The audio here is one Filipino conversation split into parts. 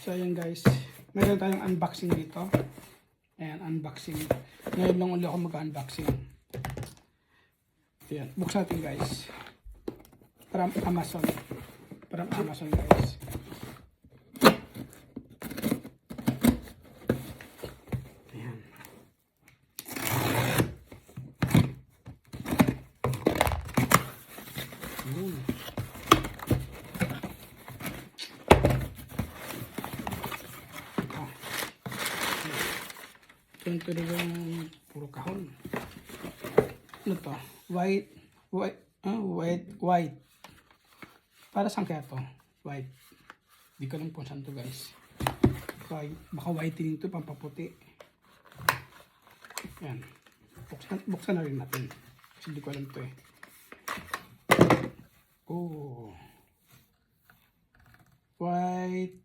So ayan guys, meron tayong unboxing dito. Ayan, unboxing. Ngayon lang ulit ako mag-unboxing. Ayan, buksan natin guys. From Amazon. From Amazon guys. Ayan. Ayan. Ito yung puro kahon. Ano to? White. Para saan kaya to? White. Hindi ko alam kung saan to guys. Baka whitening to, pampaputi. Yan. Buksan na rin natin. Kasi hindi ko alam to eh. Oh. White.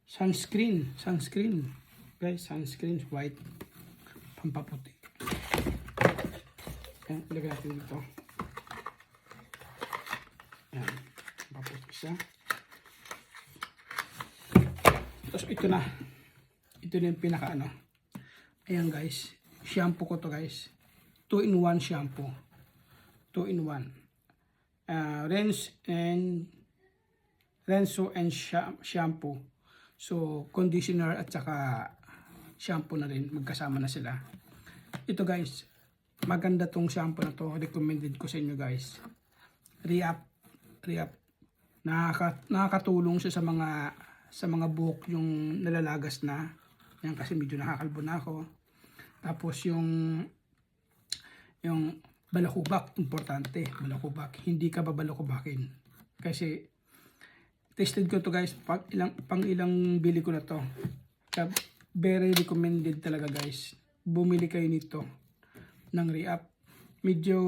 Sunscreen. Guys, sunscreen white. Pampaputi. Ayan, ilagay natin dito. Ayan, pampaputi siya. Tapos ito na. Ito na yung pinaka ano. Ayan guys. Shampoo ko to guys. 2-in-1 shampoo. 2-in-1. Rinse and shampoo. So, conditioner at saka shampoo na rin. Magkasama na sila. Ito guys, maganda tong shampoo na to. Recommended ko sa inyo guys. Re-up. Nakakatulong siya sa mga buhok yung nalalagas na. Yan kasi medyo nakakalbo na ako. Tapos yung balakubak, importante. Balakubak. Hindi ka babalakubakin. Kasi tested ko to guys, pang ilang bili ko na to. Very recommended talaga guys. Bumili kayo nito ng re-up. Medyo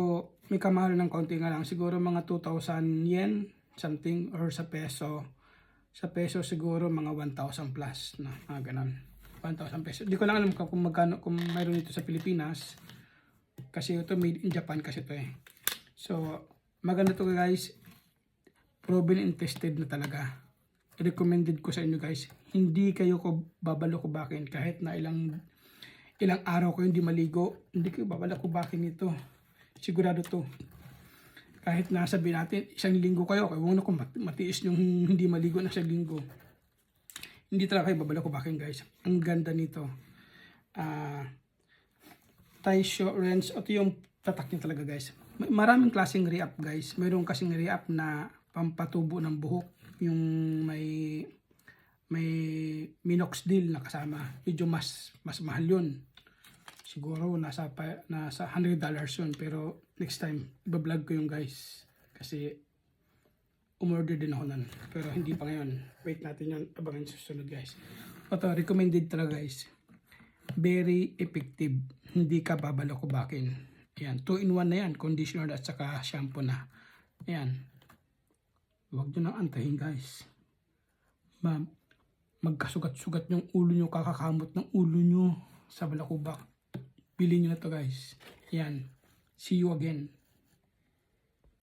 may kamahal ng konti nga lang. Siguro mga 2,000 yen something or sa peso. Sa peso siguro mga 1,000 plus na mga ganun. 1,000 pesos. Hindi ko lang alam kung magkano, kung mayroon dito sa Pilipinas. Kasi ito made in Japan kasi ito eh. So maganda to guys. Proven and tested na talaga. Recommended ko sa inyo guys. Hindi kayo ko babalakubakin kahit na ilang araw ko hindi maligo. Hindi kayo babalakubakin ito. Sigurado to. Kahit nasabi natin isang linggo kayo. Kaya huwag na matiis yung hindi maligo na isang linggo. Hindi talaga kayo babalakubakin guys. Ang ganda nito. Taisho rinse. Ito yung tatak niya talaga guys. Maraming klaseng re-up guys. Mayroon kasing re-up na pampatubo ng buhok, yung may minoxidil na kasama. Medyo mas mahal yun. Siguro nasa $100 yun, pero next time iba-vlog ko yung guys kasi umorder din ako nun, pero hindi pa ngayon. Wait natin yun, abangan susunod guys. Ito recommended talaga guys. Very effective, hindi ka babalakubakin. Ayan, 2-in-1 na yan, conditioner at saka shampoo na. Ayan. Huwag nyo nang antahin guys. Magkasugat-sugat yung ulo nyo, kakakamot ng ulo nyo sa balakubak. Bilhin nyo na to guys. Yan. See you again.